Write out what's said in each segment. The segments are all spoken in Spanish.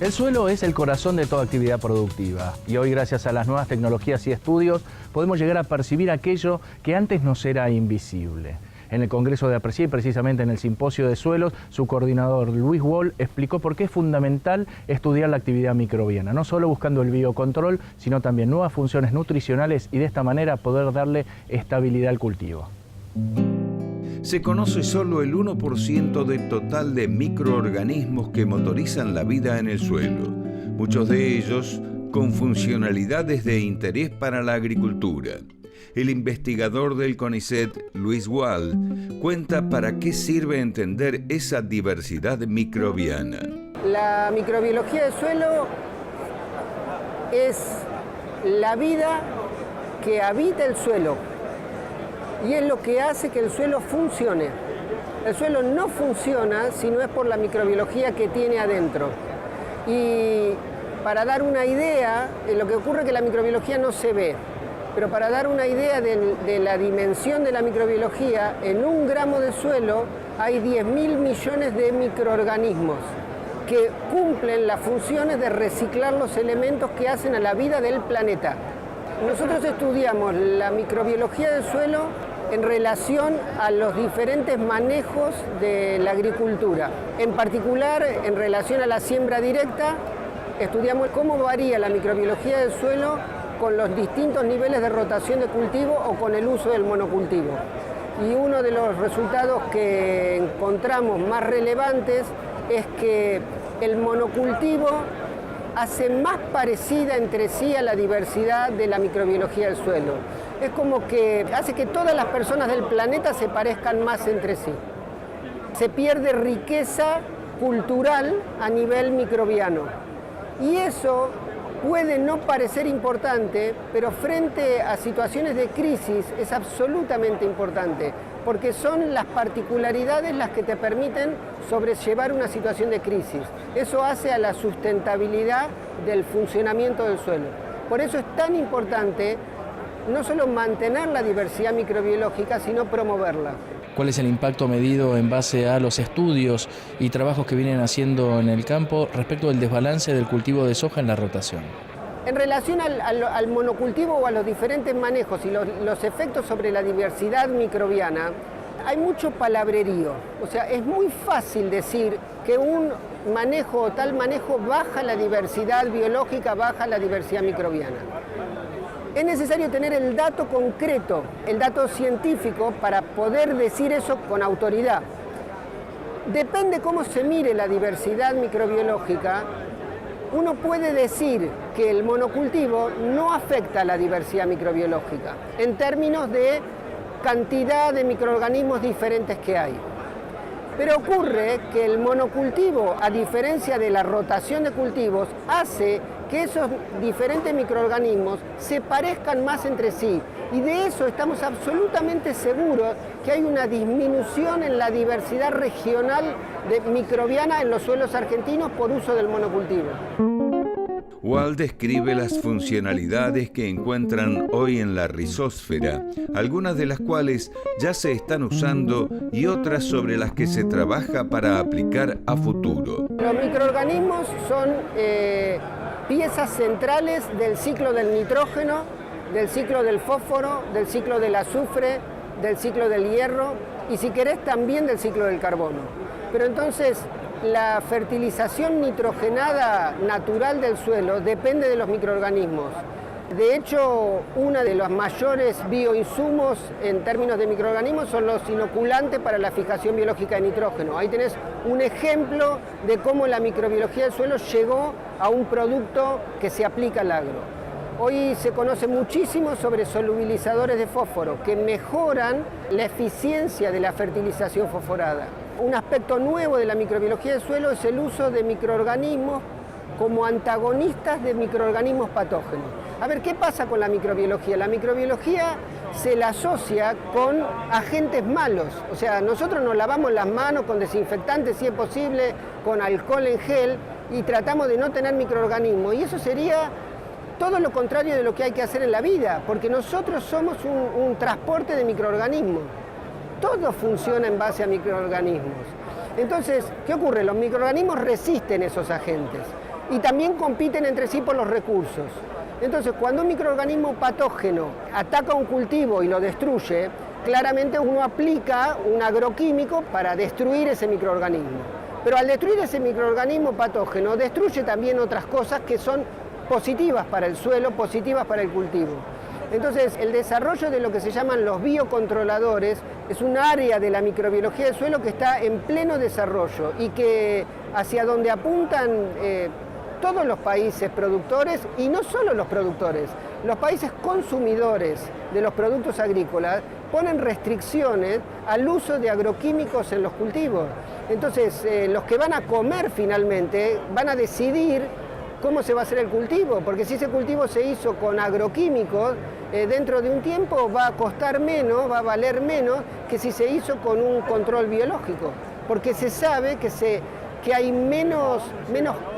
El suelo es el corazón de toda actividad productiva y hoy, gracias a las nuevas tecnologías y estudios, podemos llegar a percibir aquello que antes nos era invisible. En el Congreso de APRECIE, precisamente en el Simposio de Suelos, su coordinador Luis Wall explicó por qué es fundamental estudiar la actividad microbiana, no solo buscando el biocontrol, sino también nuevas funciones nutricionales y de esta manera poder darle estabilidad al cultivo. Se conoce solo el 1% del total de microorganismos que motorizan la vida en el suelo, muchos de ellos con funcionalidades de interés para la agricultura. El investigador del CONICET, Luis Wall, cuenta para qué sirve entender esa diversidad microbiana. La microbiología del suelo es la vida que habita el suelo y es lo que hace que el suelo funcione. El suelo no funciona si no es por la microbiología que tiene adentro. Y para dar una idea, lo que ocurre es que la microbiología no se ve. Pero para dar una idea de la dimensión de la microbiología, en 1 gramo de suelo hay 10.000 millones de microorganismos que cumplen las funciones de reciclar los elementos que hacen a la vida del planeta. Nosotros estudiamos la microbiología del suelo en relación a los diferentes manejos de la agricultura. En particular, en relación a la siembra directa, estudiamos cómo varía la microbiología del suelo con los distintos niveles de rotación de cultivo o con el uso del monocultivo. Y uno de los resultados que encontramos más relevantes es que el monocultivo hace más parecida entre sí a la diversidad de la microbiología del suelo. Es como que hace que todas las personas del planeta se parezcan más entre sí. Se pierde riqueza cultural a nivel microbiano. Y eso puede no parecer importante, pero frente a situaciones de crisis es absolutamente importante, porque son las particularidades las que te permiten sobrellevar una situación de crisis. Eso hace a la sustentabilidad del funcionamiento del suelo. Por eso es tan importante no solo mantener la diversidad microbiológica, sino promoverla. ¿Cuál es el impacto medido en base a los estudios y trabajos que vienen haciendo en el campo respecto del desbalance del cultivo de soja en la rotación? En relación al monocultivo o a los diferentes manejos y los efectos sobre la diversidad microbiana, hay mucho palabrerío. O sea, es muy fácil decir que un manejo o tal manejo baja la diversidad biológica, baja la diversidad microbiana. Es necesario tener el dato concreto, el dato científico, para poder decir eso con autoridad. Depende cómo se mire la diversidad microbiológica, uno puede decir que el monocultivo no afecta a la diversidad microbiológica en términos de cantidad de microorganismos diferentes que hay. Pero ocurre que el monocultivo, a diferencia de la rotación de cultivos, hace que esos diferentes microorganismos se parezcan más entre sí. Y de eso estamos absolutamente seguros, que hay una disminución en la diversidad regional microbiana en los suelos argentinos por uso del monocultivo. Wall describe las funcionalidades que encuentran hoy en la rizósfera, algunas de las cuales ya se están usando y otras sobre las que se trabaja para aplicar a futuro. Los microorganismos son piezas centrales del ciclo del nitrógeno, del ciclo del fósforo, del ciclo del azufre, del ciclo del hierro y, si querés, también del ciclo del carbono. Pero entonces, la fertilización nitrogenada natural del suelo depende de los microorganismos. De hecho, uno de los mayores bioinsumos en términos de microorganismos son los inoculantes para la fijación biológica de nitrógeno. Ahí tenés un ejemplo de cómo la microbiología del suelo llegó a un producto que se aplica al agro. Hoy se conoce muchísimo sobre solubilizadores de fósforo que mejoran la eficiencia de la fertilización fosforada. Un aspecto nuevo de la microbiología del suelo es el uso de microorganismos como antagonistas de microorganismos patógenos. A ver, ¿qué pasa con la microbiología? La microbiología se la asocia con agentes malos. O sea, nosotros nos lavamos las manos con desinfectantes, si es posible, con alcohol en gel, y tratamos de no tener microorganismos. Y eso sería todo lo contrario de lo que hay que hacer en la vida, porque nosotros somos un transporte de microorganismos. Todo funciona en base a microorganismos. Entonces, ¿qué ocurre? Los microorganismos resisten esos agentes. y también compiten entre sí por los recursos. Entonces, cuando un microorganismo patógeno ataca un cultivo y lo destruye, claramente uno aplica un agroquímico para destruir ese microorganismo. Pero al destruir ese microorganismo patógeno, destruye también otras cosas que son positivas para el suelo, positivas para el cultivo. Entonces, el desarrollo de lo que se llaman los biocontroladores es un área de la microbiología del suelo que está en pleno desarrollo y que hacia donde apuntan todos los países productores, y no solo los productores, los países consumidores de los productos agrícolas ponen restricciones al uso de agroquímicos en los cultivos. Entonces, los que van a comer finalmente van a decidir cómo se va a hacer el cultivo, porque si ese cultivo se hizo con agroquímicos, dentro de un tiempo va a costar menos, va a valer menos que si se hizo con un control biológico, porque se sabe que hay menos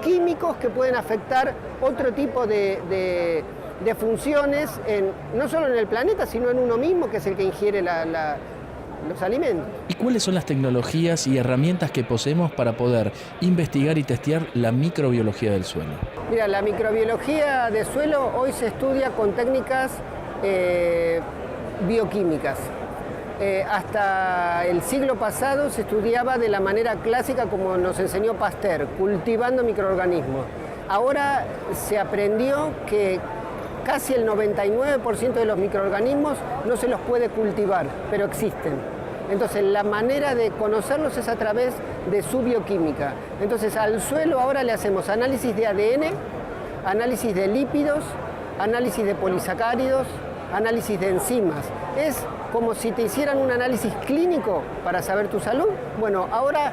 químicos que pueden afectar otro tipo de funciones, no solo en el planeta, sino en uno mismo, que es el que ingiere los alimentos. ¿Y cuáles son las tecnologías y herramientas que poseemos para poder investigar y testear la microbiología del suelo? Mira, la microbiología del suelo hoy se estudia con técnicas bioquímicas. Hasta el siglo pasado se estudiaba de la manera clásica como nos enseñó Pasteur, cultivando microorganismos. Ahora se aprendió que casi el 99% de los microorganismos no se los puede cultivar, pero existen. Entonces, la manera de conocerlos es a través de su bioquímica. Entonces, al suelo ahora le hacemos análisis de ADN, análisis de lípidos, análisis de polisacáridos, análisis de enzimas. Es como si te hicieran un análisis clínico para saber tu salud. Bueno, ahora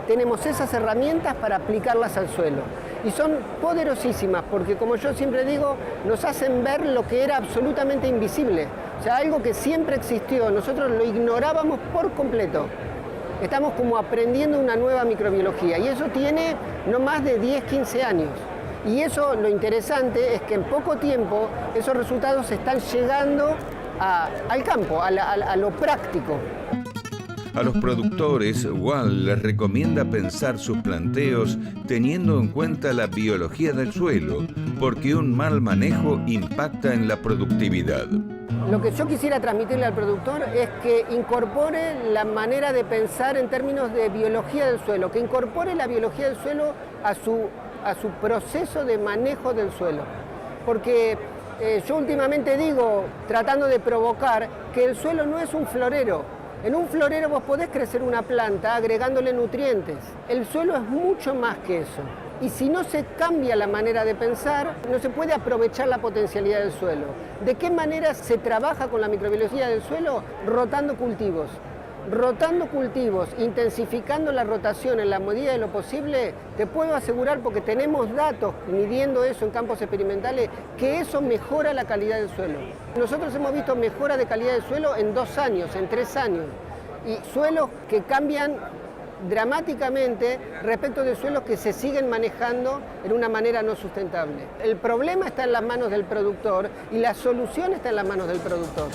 tenemos esas herramientas para aplicarlas al suelo. Y son poderosísimas porque, como yo siempre digo, nos hacen ver lo que era absolutamente invisible. O sea, algo que siempre existió, nosotros lo ignorábamos por completo. Estamos como aprendiendo una nueva microbiología y eso tiene no más de 10, 15 años. Y eso, lo interesante es que en poco tiempo esos resultados están llegando al campo, a lo práctico. A los productores, Wall les recomienda pensar sus planteos teniendo en cuenta la biología del suelo, porque un mal manejo impacta en la productividad. Lo que yo quisiera transmitirle al productor es que incorpore la manera de pensar en términos de biología del suelo, que incorpore la biología del suelo a su proceso de manejo del suelo. Porque yo últimamente digo, tratando de provocar, que el suelo no es un florero. En un florero vos podés crecer una planta agregándole nutrientes. El suelo es mucho más que eso. Y si no se cambia la manera de pensar, no se puede aprovechar la potencialidad del suelo. ¿De qué manera se trabaja con la microbiología del suelo? Rotando cultivos. Rotando cultivos, intensificando la rotación en la medida de lo posible, te puedo asegurar, porque tenemos datos midiendo eso en campos experimentales, que eso mejora la calidad del suelo. Nosotros hemos visto mejora de calidad del suelo en 2 años, en 3 años, y suelos que cambian dramáticamente respecto de suelos que se siguen manejando en una manera no sustentable. El problema está en las manos del productor y la solución está en las manos del productor.